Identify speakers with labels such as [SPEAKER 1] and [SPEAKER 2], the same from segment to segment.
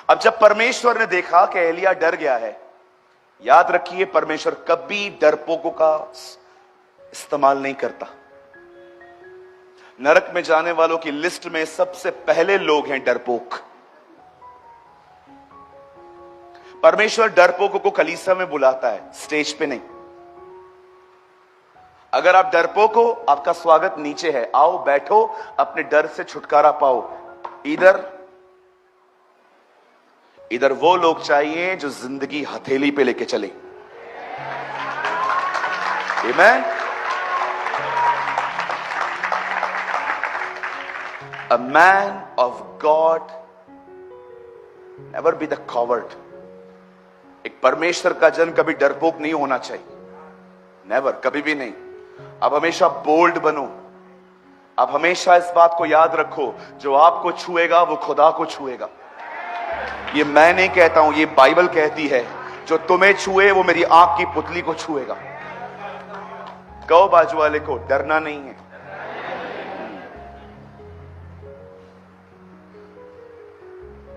[SPEAKER 1] अब जब परमेश्वर ने देखा कि एलिया डर गया है, याद रखिए परमेश्वर कभी डरपोकों का इस्तेमाल नहीं करता। नरक में जाने वालों की लिस्ट में सबसे पहले लोग हैं डरपोक। परमेश्वर डरपोकों को कलीसिया में बुलाता है, स्टेज पे नहीं। अगर आप डरपोक हो, आपका स्वागत नीचे है, आओ बैठो, अपने डर से छुटकारा पाओ। इधर वो लोग चाहिए जो जिंदगी हथेली पे लेके चले। आमीन। A man of God never be the coward. एक परमेश्वर का जन कभी डरपोक नहीं होना चाहिए, नेवर, कभी भी नहीं। आप हमेशा बोल्ड बनो। आप हमेशा इस बात को याद रखो, जो आपको छुएगा वो खुदा को छुएगा। ये मैं नहीं कहता हूं, ये बाइबल कहती है, जो तुम्हें छुए वो मेरी आंख की पुतली को छुएगा। कहो बाजू वाले को, डरना नहीं है।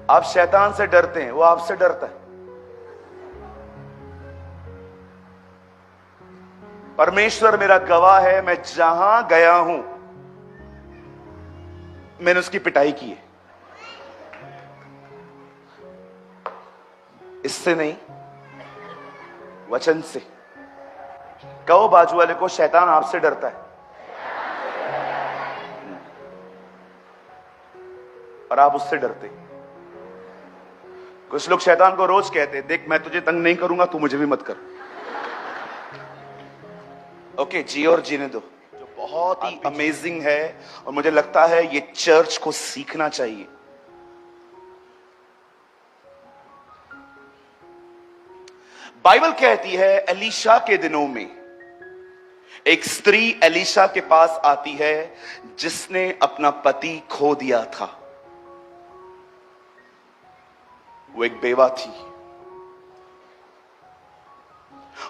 [SPEAKER 1] आप शैतान से डरते हैं, वो आपसे डरता है। परमेश्वर मेरा गवाह है, मैं जहां गया हूं मैंने उसकी पिटाई की है। इससे नहीं, वचन से। कहो बाजू वाले को, शैतान आपसे डरता है और आप उससे डरते। कुछ लोग शैतान को रोज कहते हैं, देख मैं तुझे तंग नहीं करूंगा, तू मुझे भी मत कर। ओके, जी और जीने दो, जो बहुत ही अमेजिंग है और मुझे लगता है ये चर्च को सीखना चाहिए। बाइबल कहती है एलीशा के दिनों में एक स्त्री एलीशा के पास आती है जिसने अपना पति खो दिया था। वो एक बेवा थी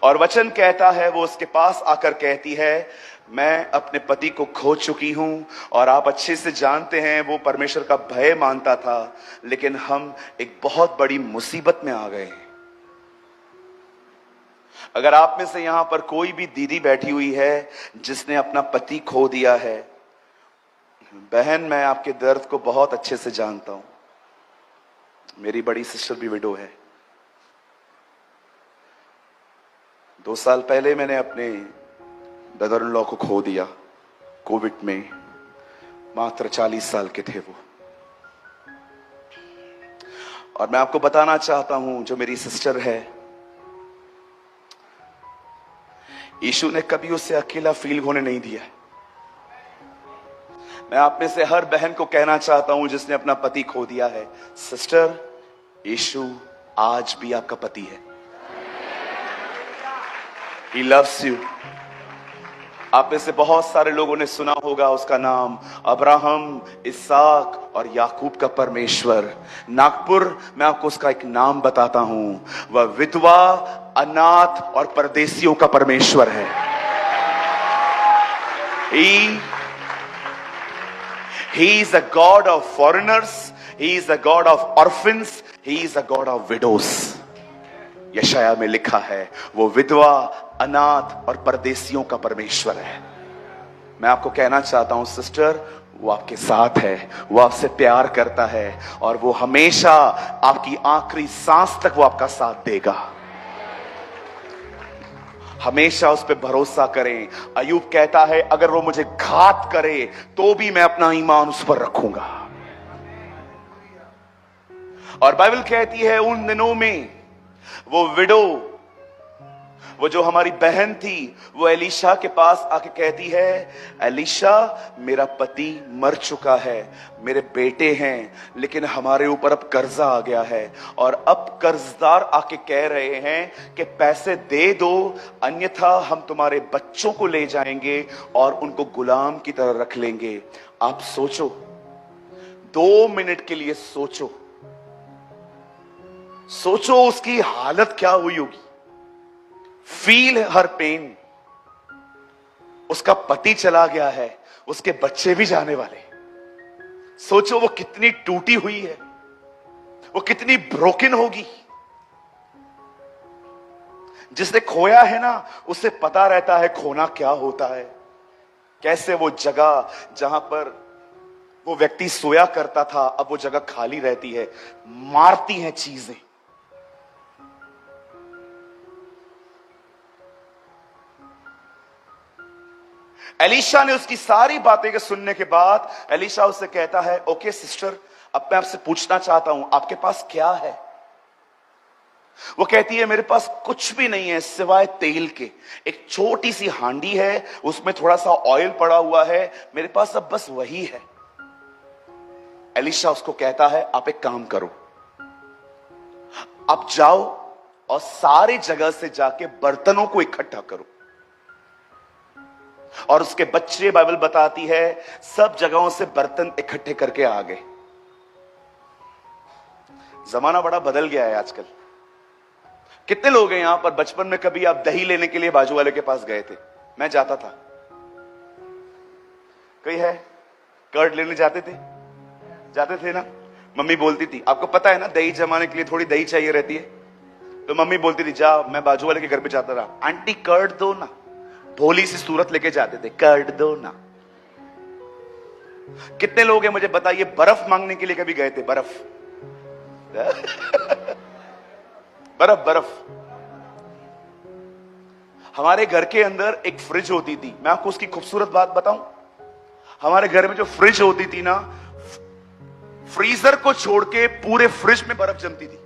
[SPEAKER 1] और वचन कहता है वो उसके पास आकर कहती है, मैं अपने पति को खो चुकी हूं। और आप अच्छे से जानते हैं वो परमेश्वर का भय मानता था, लेकिन हम एक बहुत बड़ी मुसीबत में आ गए हैं। अगर आप में से यहां पर कोई भी दीदी बैठी हुई है जिसने अपना पति खो दिया है, बहन मैं आपके दर्द को बहुत अच्छे से जानता हूं। मेरी बड़ी सिस्टर भी विडो है। 2 साल पहले मैंने अपने ब्रदर इन लॉ को खो दिया कोविड में। मात्र 40 साल के थे वो। और मैं आपको बताना चाहता हूं, जो मेरी सिस्टर है, यीशु ने कभी उसे अकेला फील होने नहीं दिया। मैं आप में से हर बहन को कहना चाहता हूं जिसने अपना पति खो दिया है, सिस्टर, यीशु आज भी आपका पति है। He loves you. आप में से बहुत सारे लोगों ने सुना होगा उसका नाम, अब्राहम, इसहाक और याकूब का परमेश्वर। नागपुर मैं आपको उसका एक नाम बताता हूं, वह विधवा, अनाथ और परदेसियों का परमेश्वर है। He is a God of foreigners, He is a God of orphans, He is a God of widows. यशाया में लिखा है वो विधवा, अनाथ और परदेसियों का परमेश्वर है। मैं आपको कहना चाहता हूं सिस्टर, वो आपके साथ है, वो आपसे प्यार करता है और वो हमेशा आपकी आखिरी सांस तक वो आपका साथ देगा। हमेशा उस पर भरोसा करें। अय्यूब कहता है, अगर वो मुझे घात करे तो भी मैं अपना ईमान उस पर रखूंगा। और बाइबल कहती है उन दिनों में वो विडो, वो जो हमारी बहन थी, वो एलीशा के पास आके कहती है, एलीशा मेरा पति मर चुका है, मेरे बेटे हैं, लेकिन हमारे ऊपर अब कर्जा आ गया है और अब कर्जदार आके कह रहे हैं कि पैसे दे दो, अन्यथा हम तुम्हारे बच्चों को ले जाएंगे और उनको गुलाम की तरह रख लेंगे। आप सोचो, 2 मिनट के लिए सोचो उसकी हालत क्या हुई होगी। फील हर पेन। उसका पति चला गया है, उसके बच्चे भी जाने वाले। सोचो वो कितनी टूटी हुई है। वो कितनी ब्रोकन होगी। जिसने खोया है ना, उसे पता रहता है खोना क्या होता है। कैसे वो जगह जहां पर वो व्यक्ति सोया करता था, अब वो जगह खाली रहती है, मारती हैं चीजें। एलीशा ने उसकी सारी बातें के सुनने के बाद एलीशा उससे कहता है, ओके सिस्टर, अब मैं आपसे पूछना चाहता हूं, आपके पास क्या है? वो कहती है, मेरे पास कुछ भी नहीं है सिवाय तेल के। एक छोटी सी हांडी है, उसमें थोड़ा सा ऑयल पड़ा हुआ है, मेरे पास अब बस वही है। एलीशा उसको कहता है, आप एक काम करो, आप जाओ और सारी जगह से जाके बर्तनों को इकट्ठा करो। और उसके बच्चे, बाइबल बताती है, सब जगहों से बर्तन इकट्ठे करके आ गए। जमाना बड़ा बदल गया है आजकल। कितने लोग हैं यहां पर बचपन में कभी आप दही लेने के लिए बाजू वाले के पास गए थे? मैं जाता था। कोई है? कर्ड लेने जाते थे ना? मम्मी बोलती थी, आपको पता है ना दही जमाने के लिए थोड़ी दही चाहिए रहती है, तो मम्मी बोलती थी, जा, मैं बाजू वाले के घर पे जाता रहा, आंटी कर्ड दो ना। भोली सी सूरत लेके जाते थे, कर्ड दो ना। कितने लोग हैं मुझे बताइए बर्फ मांगने के लिए कभी गए थे? बर्फ बर्फ। हमारे घर के अंदर एक फ्रिज होती थी। मैं आपको उसकी खूबसूरत बात बताऊं, हमारे घर में जो फ्रिज होती थी ना, फ्रीजर को छोड़ के पूरे फ्रिज में बर्फ जमती थी।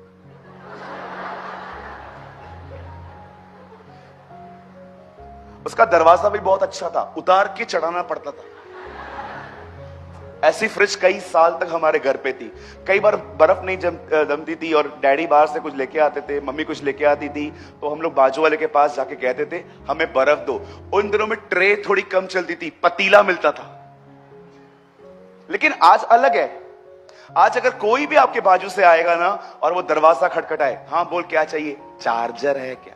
[SPEAKER 1] उसका दरवाजा भी बहुत अच्छा था, उतार के चढ़ाना पड़ता था। ऐसी फ्रिज कई साल तक हमारे घर पे थी। कई बार बर्फ नहीं जमती थी और डैडी बाहर से कुछ लेके आते थे, मम्मी कुछ लेके आती थी, तो हम लोग बाजू वाले के पास जाके कहते थे, हमें बर्फ दो। उन दिनों में ट्रे थोड़ी कम चलती थी, पतीला मिलता था। लेकिन आज अलग है। आज अगर कोई भी आपके बाजू से आएगा ना और वो दरवाजा खटखटाए, हाँ बोल क्या चाहिए? चार्जर है क्या?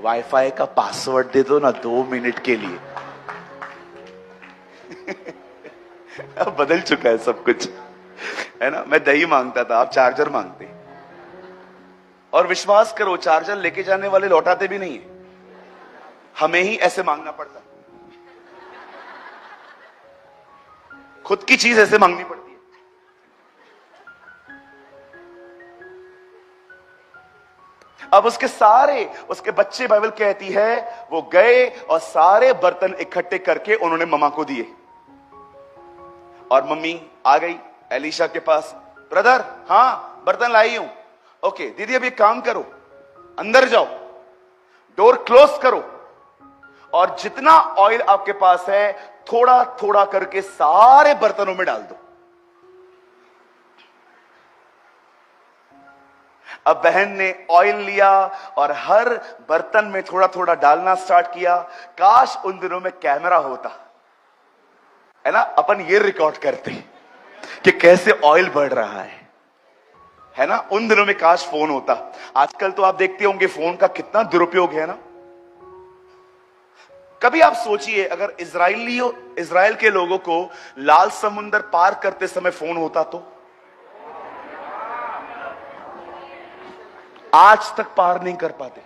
[SPEAKER 1] वाईफाई का पासवर्ड दे दो ना 2 मिनट के लिए। अब बदल चुका है सब कुछ, है ना? मैं दही मांगता था, आप चार्जर मांगते। और विश्वास करो, चार्जर लेके जाने वाले लौटाते भी नहीं है, हमें ही ऐसे मांगना पड़ता। खुद की चीज ऐसे मांगनी पड़ती है। अब उसके बच्चे, बाइबल कहती है, वो गए और सारे बर्तन इकट्ठे करके उन्होंने मम्मा को दिए। और मम्मी आ गई एलीशा के पास, ब्रदर, हाँ बर्तन लाई हूं। ओके दीदी, अब एक काम करो, अंदर जाओ, डोर क्लोज करो, और जितना ऑयल आपके पास है थोड़ा थोड़ा करके सारे बर्तनों में डाल दो। अब बहन ने ऑयल लिया और हर बर्तन में थोड़ा थोड़ा डालना स्टार्ट किया। काश उन दिनों में कैमरा होता, है ना, अपन ये रिकॉर्ड करते कि कैसे ऑयल बढ़ रहा है ना। उन दिनों में काश फोन होता। आजकल तो आप देखते होंगे फोन का कितना दुरुपयोग है ना। कभी आप सोचिए, अगर इजराइल के लोगों को लाल समुंदर पार करते समय फोन होता तो आज तक पार नहीं कर पाते।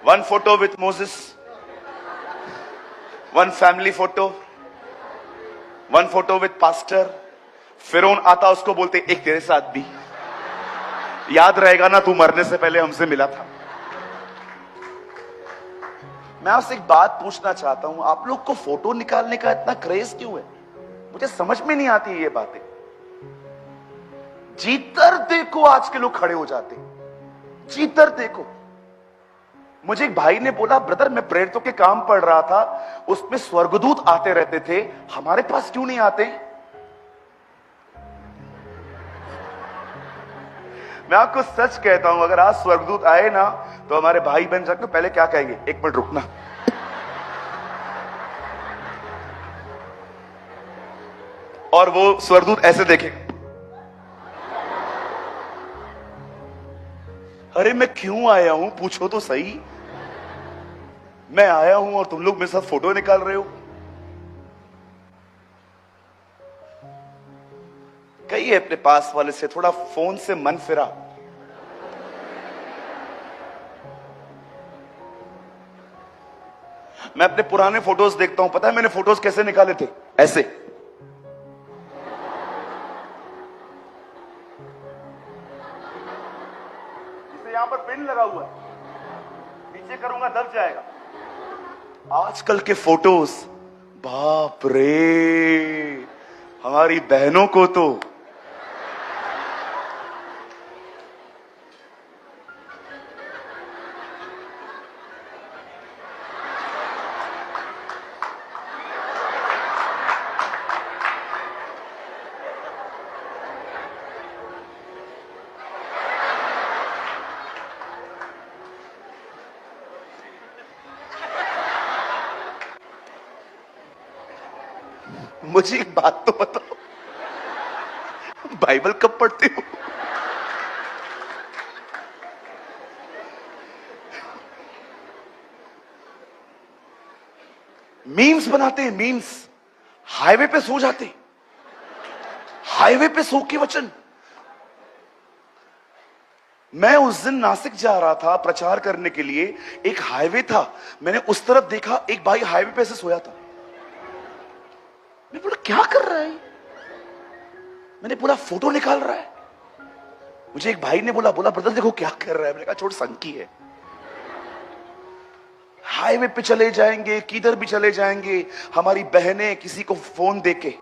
[SPEAKER 1] 1 photo with Moses, 1 family photo, 1 photo with pastor. फिरौन आता, उसको बोलते एक तेरे साथ भी, याद रहेगा ना तू मरने से पहले हमसे मिला था। मैं आपसे एक बात पूछना चाहता हूं, आप लोग को फोटो निकालने का इतना क्रेज क्यों है? मुझे समझ में नहीं आती ये बातें। जीतर देखो आज के लोग खड़े हो जाते, जीतर देखो। मुझे एक भाई ने बोला, ब्रदर मैं प्रेरितों के काम पढ़ रहा था, उसमें स्वर्गदूत आते रहते थे, हमारे पास क्यों नहीं आते? मैं आपको सच कहता हूं, अगर आज स्वर्गदूत आए ना तो हमारे भाई बहन जाकर पहले क्या कहेंगे, 1 मिनट रुकना। और वो स्वर्गदूत ऐसे देखेंगे, अरे मैं क्यों आया हूं पूछो तो सही। मैं आया हूं और तुम लोग मेरे साथ फोटो निकाल रहे हो। कहिए अपने पास वाले से, थोड़ा फोन से मन फिरा। मैं अपने पुराने फोटोज देखता हूं, पता है मैंने फोटोज कैसे निकाले थे? ऐसे। जिसे यहां पर पिन लगा हुआ है, नीचे करूंगा दब जाएगा। आजकल के फोटोज, बाप रे, हमारी बहनों को तो मुझे एक बात तो बताओ, बाइबल कब पढ़ते हो? मीम्स बनाते हैं, मीम्स। हाईवे पे सो जाते, हाईवे पे सो के वचन। मैं उस दिन नासिक जा रहा था प्रचार करने के लिए, एक हाईवे था, मैंने उस तरफ देखा, एक भाई हाईवे पे से सोया था। मैं बोला क्या कर रहा है? मैंने बोला फोटो निकाल रहा है। मुझे एक भाई ने बोला ब्रदर देखो क्या कर रहा है। मैंने कहा छोड़, संकी है। हाईवे पे चले जाएंगे, किधर भी चले जाएंगे, हमारी बहनें किसी को फोन देके,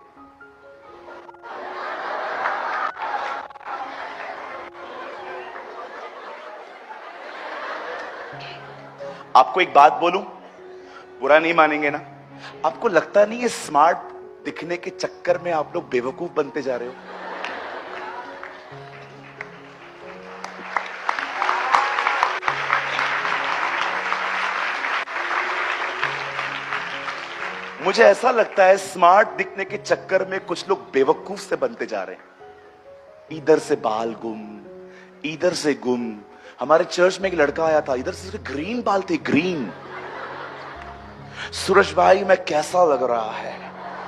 [SPEAKER 1] आपको एक बात बोलूं, बुरा नहीं मानेंगे ना? आपको लगता नहीं है स्मार्ट दिखने के चक्कर में आप लोग बेवकूफ बनते जा रहे हो? मुझे ऐसा लगता है स्मार्ट दिखने के चक्कर में कुछ लोग बेवकूफ से बनते जा रहे हैं। इधर से बाल गुम, इधर से गुम। हमारे चर्च में एक लड़का आया था, इधर से ग्रीन बाल थे, ग्रीन। सूरज भाई मैं कैसा लग रहा है?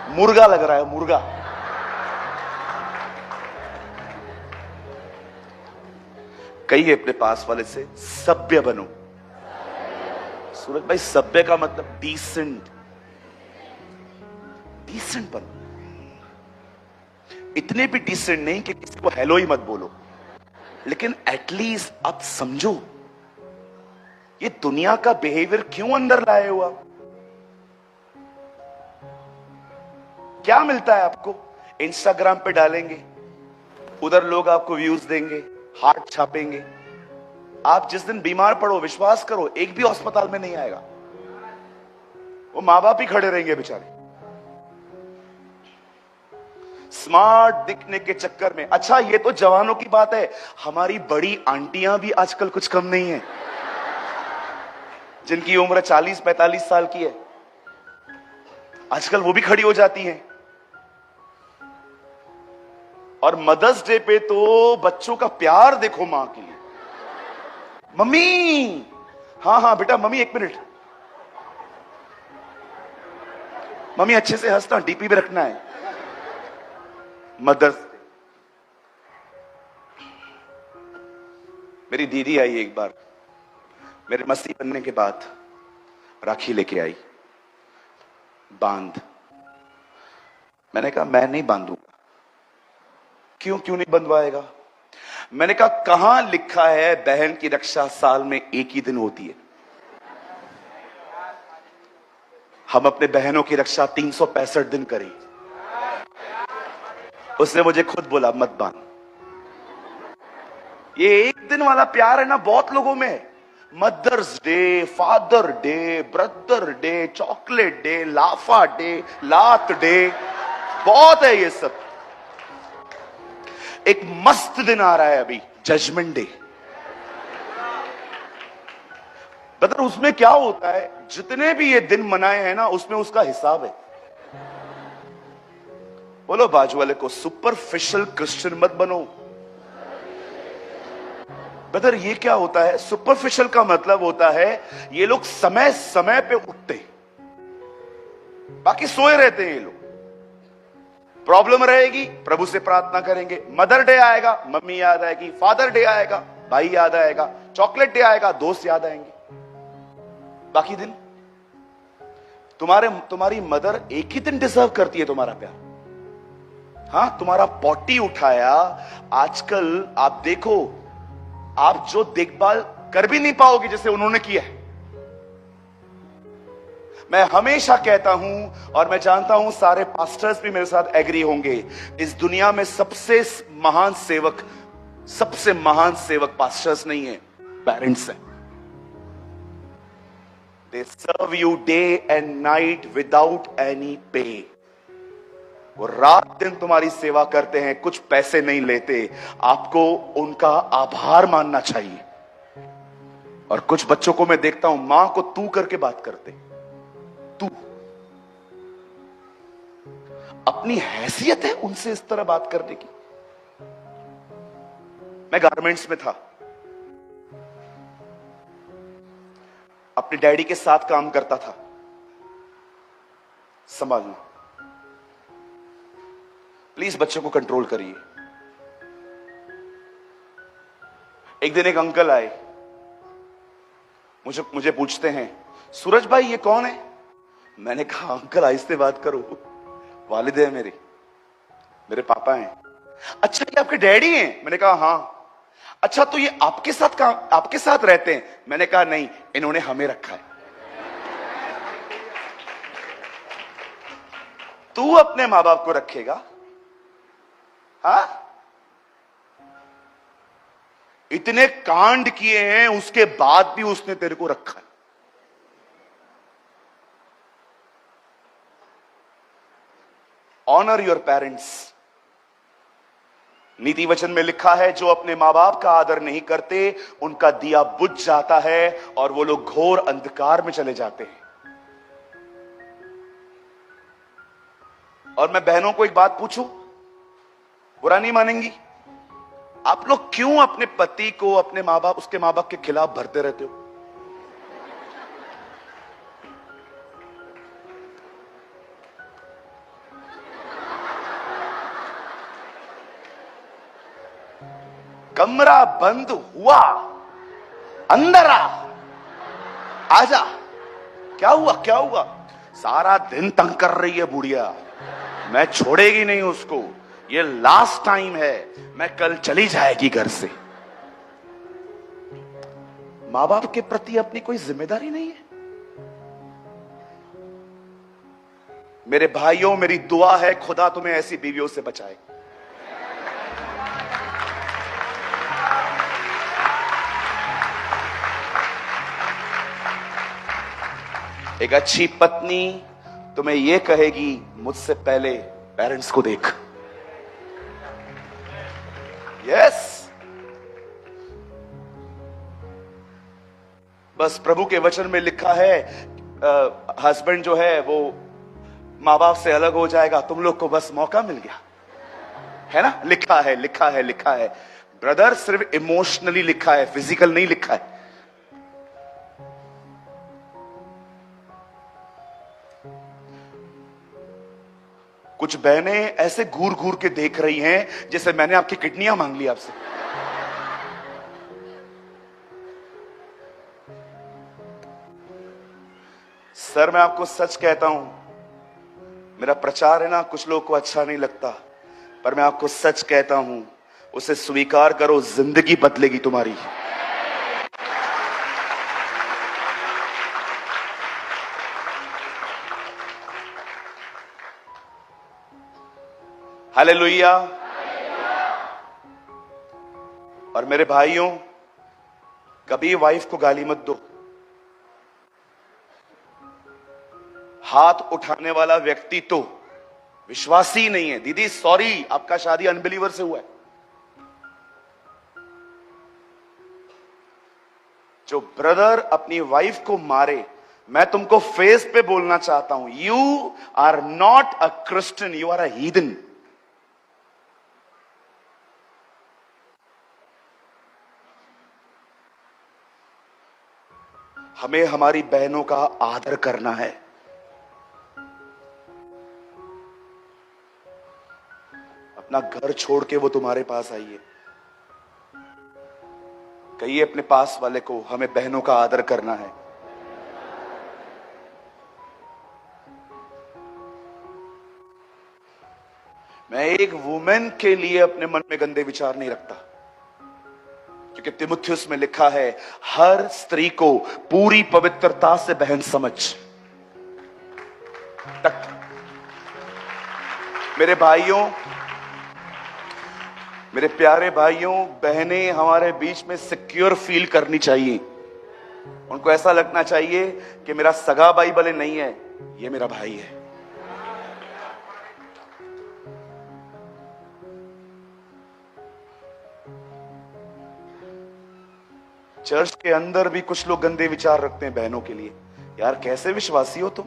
[SPEAKER 1] मुर्गा लग रहा है, मुर्गा। कहिए अपने पास वाले से, सभ्य बनो। सूरज भाई सभ्य का मतलब डिसेंट, डिसेंट बनो। इतने भी डिसेंट नहीं कि किसी को हेलो ही मत बोलो, लेकिन एटलीस्ट आप समझो ये दुनिया का बिहेवियर क्यों अंदर लाए हो आप? क्या मिलता है आपको? इंस्टाग्राम पे डालेंगे, उधर लोग आपको व्यूज देंगे, हार्ट छापेंगे। आप जिस दिन बीमार पड़ो, विश्वास करो एक भी अस्पताल में नहीं आएगा, वो मां बाप ही खड़े रहेंगे बेचारे। स्मार्ट दिखने के चक्कर में। अच्छा ये तो जवानों की बात है, हमारी बड़ी आंटियां भी आजकल कुछ कम नहीं है, जिनकी उम्र 40-45 साल की है, आजकल वो भी खड़ी हो जाती हैं। और मदर्स डे पे तो बच्चों का प्यार देखो मां के लिए। मम्मी, हाँ हाँ बेटा, मम्मी एक मिनट, मम्मी अच्छे से हंसना, डीपी पे रखना है। Mothers day. मेरी दीदी आई एक बार, मेरे मस्ती बनने के बाद राखी लेके आई, बांध। मैंने कहा मैं नहीं बांधूंगा। क्यों नहीं बंधवाएगा? मैंने कहा कहां लिखा है बहन की रक्षा साल में एक ही दिन होती है? हम अपने बहनों की रक्षा 365 दिन करें। उसने मुझे खुद बोला मत बांध। ये एक दिन वाला प्यार है ना बहुत लोगों में। Mothers day, father day, brother day, chocolate day, लाफा डे, लात डे, बहुत है ये सब। एक मस्त दिन आ रहा है अभी, जजमेंट डे। बता उसमें क्या होता है, जितने भी ये दिन मनाए हैं ना, उसमें उसका हिसाब है। बोलो बाजू वाले को, सुपरफिशियल क्रिश्चियन मत बनो। ब्रदर ये क्या होता है? सुपरफिशियल का मतलब होता है ये लोग समय समय पे उठते, बाकी सोए रहते हैं ये लोग। प्रॉब्लम रहेगी, प्रभु से प्रार्थना करेंगे। मदर डे आएगा, मम्मी याद आएगी। फादर डे आएगा, भाई याद आएगा। चॉकलेट डे आएगा, दोस्त याद आएंगे। बाकी दिन तुम्हारी मदर एक ही दिन डिजर्व करती है तुम्हारा प्यार। हां, तुम्हारा पॉटी उठाया। आजकल आप देखो, आप जो देखभाल कर भी नहीं पाओगे जैसे उन्होंने किया है। मैं हमेशा कहता हूं, और मैं जानता हूं सारे पास्टर्स भी मेरे साथ एग्री होंगे, इस दुनिया में सबसे महान सेवक पास्टर्स नहीं है, पेरेंट्स हैं। They serve you day and night without any pay. वो रात दिन तुम्हारी सेवा करते हैं, कुछ पैसे नहीं लेते। आपको उनका आभार मानना चाहिए। और कुछ बच्चों को मैं देखता हूं, मां को तू करके बात करते। तू, अपनी हैसियत है उनसे इस तरह बात करने की। मैं गारमेंट्स में था, अपने डैडी के साथ काम करता था संभालना। प्लीज बच्चों को कंट्रोल करिए। एक दिन एक अंकल आए, मुझे पूछते हैं, सूरज भाई ये कौन है? मैंने कहा अंकल आहिस्ते बात करो, वालिद है मेरे पापा हैं। अच्छा ये आपके डैडी हैं? मैंने कहा हां। अच्छा तो ये आपके साथ रहते हैं? मैंने कहा नहीं, इन्होंने हमें रखा है। तू अपने मां बाप को रखेगा? हाँ, इतने कांड किए हैं उसके बाद भी उसने तेरे को रखा है। Honour your parents. नीति वचन में लिखा है, जो अपने मां बाप का आदर नहीं करते उनका दिया बुझ जाता है और वो लोग घोर अंधकार में चले जाते हैं। और मैं बहनों को एक बात पूछूं, बुरा नहीं मानेंगी? आप लोग क्यों अपने पति को अपने मां बाप, उसके मां बाप के खिलाफ भरते रहते हो? कमरा बंद हुआ, अंदर आजा। क्या हुआ? सारा दिन तंग कर रही है बुढ़िया, मैं छोड़ेगी नहीं उसको, ये लास्ट टाइम है, मैं कल चली जाएगी घर से। मां बाप के प्रति अपनी कोई जिम्मेदारी नहीं है। मेरे भाइयों, मेरी दुआ है खुदा तुम्हें ऐसी बीवियों से बचाए। एक अच्छी पत्नी तुम्हें यह कहेगी, मुझसे पहले पेरेंट्स को देख। यस, बस प्रभु के वचन में लिखा है, हस्बैंड जो है वो मां बाप से अलग हो जाएगा, तुम लोग को बस मौका मिल गया है ना। लिखा है ब्रदर, सिर्फ इमोशनली लिखा है, फिजिकल नहीं लिखा है। कुछ बहनें ऐसे घूर घूर के देख रही हैं जैसे मैंने आपकी किडनियां मांग ली आपसे। सर, मैं आपको सच कहता हूं, मेरा प्रचार है ना, कुछ लोगों को अच्छा नहीं लगता, पर मैं आपको सच कहता हूं, उसे स्वीकार करो, जिंदगी बदलेगी तुम्हारी। हालेलुया। और मेरे भाइयों, कभी वाइफ को गाली मत दो। हाथ उठाने वाला व्यक्ति तो विश्वासी नहीं है। दीदी सॉरी, आपका शादी अनबिलीवर से हुआ है। जो ब्रदर अपनी वाइफ को मारे, मैं तुमको फेस पे बोलना चाहता हूं, you are not a Christian, you are a heathen. हमें हमारी बहनों का आदर करना है। अपना घर छोड़ के वो तुम्हारे पास आई है। कहिए अपने पास वाले को, हमें बहनों का आदर करना है। मैं एक वुमेन के लिए अपने मन में गंदे विचार नहीं रखता, क्योंकि तिमुथियुस में लिखा है हर स्त्री को पूरी पवित्रता से बहन समझ। तक मेरे भाइयों, मेरे प्यारे भाइयों, बहनें हमारे बीच में सिक्योर फील करनी चाहिए। उनको ऐसा लगना चाहिए कि मेरा सगा भाई भले नहीं है, ये मेरा भाई है। चर्च के अंदर भी कुछ लोग गंदे विचार रखते हैं बहनों के लिए। यार कैसे विश्वासी हो तुम?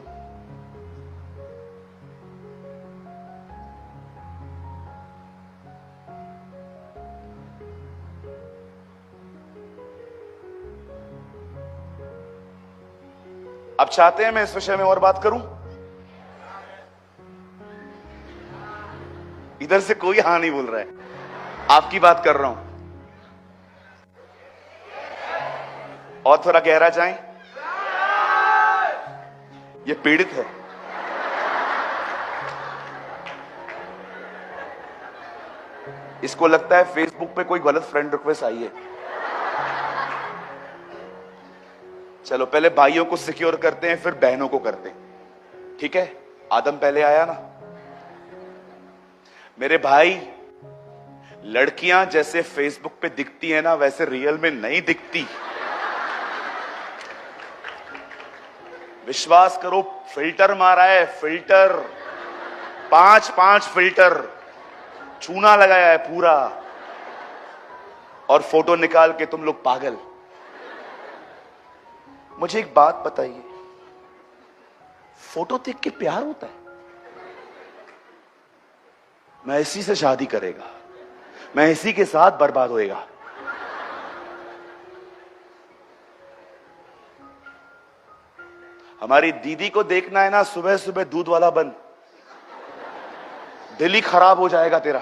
[SPEAKER 1] आप चाहते हैं मैं इस विषय में और बात करूं? इधर से कोई हाँ नहीं बोल रहा है, आपकी बात कर रहा हूं। और थोड़ा गहरा जाएं। ये पीड़ित है। इसको लगता है फेसबुक पे कोई गलत फ्रेंड रिक्वेस्ट आई है। चलो पहले भाइयों को सिक्योर करते हैं, फिर बहनों को करते हैं, ठीक है? आदम पहले आया ना। मेरे भाई, लड़कियां जैसे फेसबुक पे दिखती है ना, वैसे रियल में नहीं दिखती। विश्वास करो, फिल्टर मारा है, फिल्टर, 5 फिल्टर, चूना लगाया है पूरा, और फोटो निकाल के तुम लोग पागल। मुझे एक बात बताइए, फोटो देख के प्यार होता है? मैं इसी से शादी करेगा, मैं इसी के साथ बर्बाद होएगा। हमारी दीदी को देखना है ना, सुबह सुबह दूध वाला बन, दिल ही खराब हो जाएगा तेरा।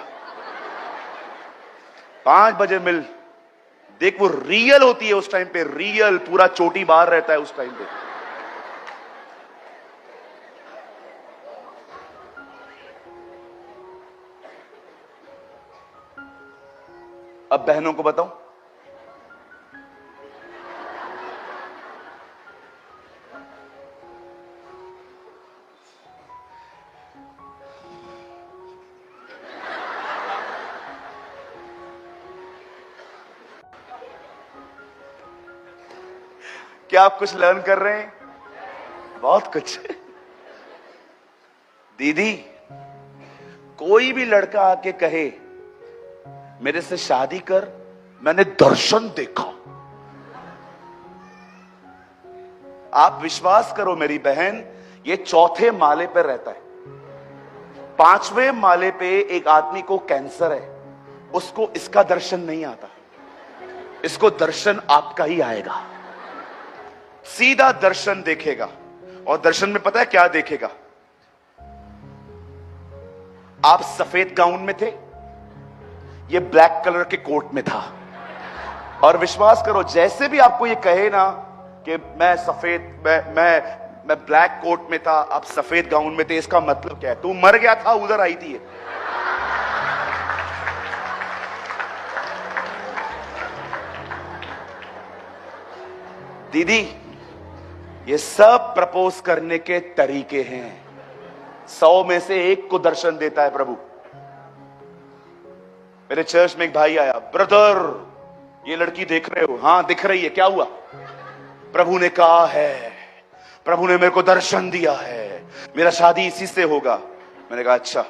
[SPEAKER 1] 5 बजे मिल, देख वो रियल होती है उस टाइम पे, रियल, पूरा चोटी बाहर रहता है उस टाइम पे। अब बहनों को बताऊं, क्या आप कुछ लर्न कर रहे हैं? बहुत कुछ। दीदी, कोई भी लड़का आके कहे मेरे से शादी कर, मैंने दर्शन देखा, आप विश्वास करो मेरी बहन, ये 4थे माले पर रहता है। 5वें माले पे एक आदमी को कैंसर है, उसको इसका दर्शन नहीं आता, इसको दर्शन आपका ही आएगा। सीधा दर्शन देखेगा, और दर्शन में पता है क्या देखेगा? आप सफेद गाउन में थे, ये ब्लैक कलर के कोट में था। और विश्वास करो, जैसे भी आपको ये कहे ना कि मैं सफेद, मैं ब्लैक कोट में था, आप सफेद गाउन में थे, इसका मतलब क्या है? तू मर गया था, उधर आई थी ये। दीदी, ये सब प्रपोज करने के तरीके हैं। 100 में से 1 को दर्शन देता है प्रभु। मेरे चर्च में एक भाई आया, ब्रदर ये लड़की देख रहे हो? हाँ दिख रही है, क्या हुआ? प्रभु ने कहा है, प्रभु ने मेरे को दर्शन दिया है, मेरा शादी इसी से होगा। मैंने कहा अच्छा।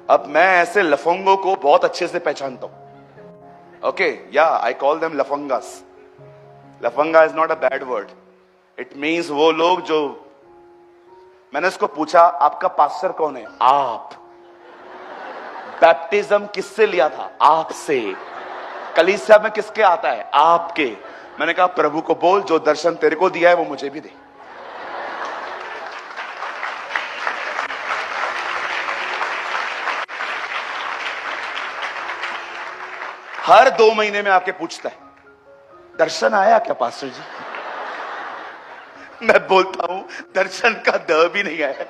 [SPEAKER 1] अब मैं ऐसे लफंगों को बहुत अच्छे से पहचानता हूं। ओके, या आई कॉल देम लफंगास। लफंगा is not a bad word, it means वो लोग जो, मैंने उसको पूछा आपका पास्टर कौन है? आप। बैप्टिज्म किससे लिया था? आपसे। कलीसिया में किसके आता है? आपके। मैंने कहा प्रभु को बोल, जो दर्शन तेरे को दिया है वो मुझे भी दे। हर 2 महीने में आके पूछता है, दर्शन आया क्या पास्टर जी? मैं बोलता हूं दर्शन का द भी नहीं आया,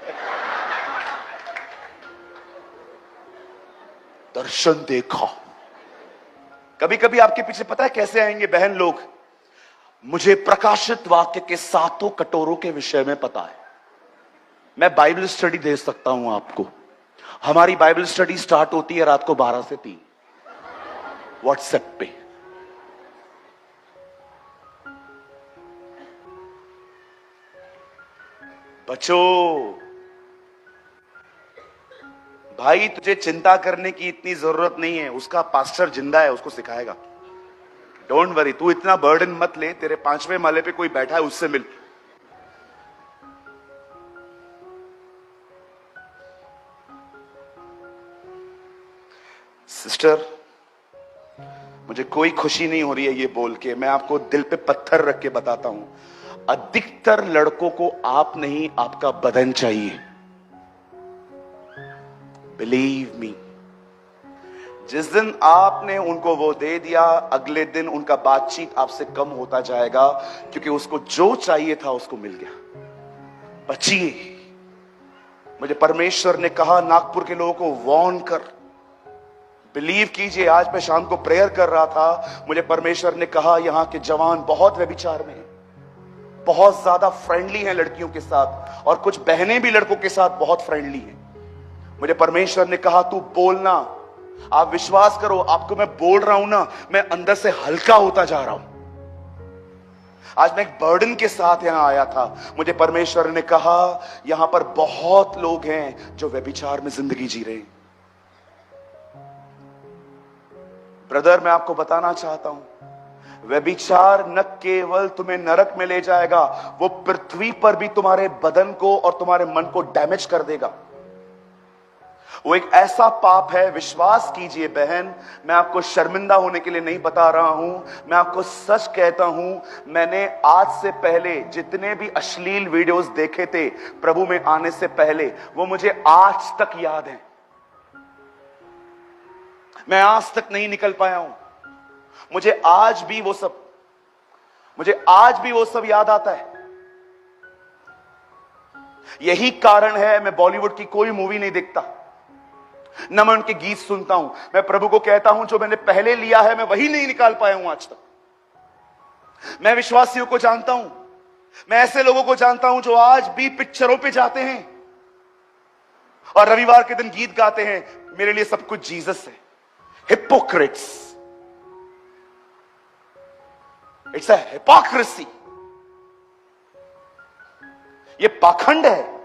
[SPEAKER 1] दर्शन देखा। कभी कभी आपके पीछे पता है कैसे आएंगे बहन लोग, मुझे प्रकाशित वाक्य के 7 कटोरों के विषय में पता है, मैं बाइबल स्टडी दे सकता हूं आपको। हमारी बाइबल स्टडी स्टार्ट होती है रात को 12 से 3 व्हाट्सएप पे। बच्चों, भाई तुझे चिंता करने की इतनी जरूरत नहीं है, उसका पास्टर जिंदा है, उसको सिखाएगा। डोंट वरी, तू इतना बर्डन मत ले। तेरे 5वें माले पे कोई बैठा है, उससे मिल। सिस्टर, मुझे कोई खुशी नहीं हो रही है ये बोल के, मैं आपको दिल पे पत्थर रख के बताता हूं, अधिकतर लड़कों को आप नहीं, आपका बदन चाहिए। बिलीव मी, जिस दिन आपने उनको वो दे दिया, अगले दिन उनका बातचीत आपसे कम होता जाएगा, क्योंकि उसको जो चाहिए था उसको मिल गया। बचिए। मुझे परमेश्वर ने कहा नागपुर के लोगों को वॉर्न कर। बिलीव कीजिए, आज मैं शाम को प्रेयर कर रहा था, मुझे परमेश्वर ने कहा यहां के जवान बहुत व्यभिचार में हैं, बहुत ज्यादा फ्रेंडली हैं लड़कियों के साथ, और कुछ बहनें भी लड़कों के साथ बहुत फ्रेंडली हैं। मुझे परमेश्वर ने कहा तू बोलना। आप विश्वास करो, आपको मैं बोल रहा हूं ना, मैं अंदर से हल्का होता जा रहा हूं। आज मैं एक बर्डन के साथ यहां आया था। मुझे परमेश्वर ने कहा यहां पर बहुत लोग हैं जो व्यभिचार में जिंदगी जी रहे हैं। ब्रदर, मैं आपको बताना चाहता हूं, व्यभिचार न केवल तुम्हें नरक में ले जाएगा, वो पृथ्वी पर भी तुम्हारे बदन को और तुम्हारे मन को डैमेज कर देगा। वो एक ऐसा पाप है, विश्वास कीजिए बहन, मैं आपको शर्मिंदा होने के लिए नहीं बता रहा हूं, मैं आपको सच कहता हूं। मैंने आज से पहले जितने भी अश्लील वीडियोस देखे थे प्रभु में आने से पहले, वो मुझे आज तक याद हैं। मैं आज तक नहीं निकल पाया हूं। मुझे आज भी वो सब याद आता है। यही कारण है मैं बॉलीवुड की कोई मूवी नहीं देखता, न मैं उनके गीत सुनता हूं। मैं प्रभु को कहता हूं जो मैंने पहले लिया है मैं वही नहीं निकाल पाया हूं आज तक। मैं विश्वासियों को जानता हूं, मैं ऐसे लोगों को जानता हूं जो आज भी पिक्चरों पे जाते हैं और रविवार के दिन गीत गाते हैं, मेरे लिए सब कुछ जीसस है। हिपोक्रेट्स, इट्स अ हिपोक्रेसी, ये पाखंड है।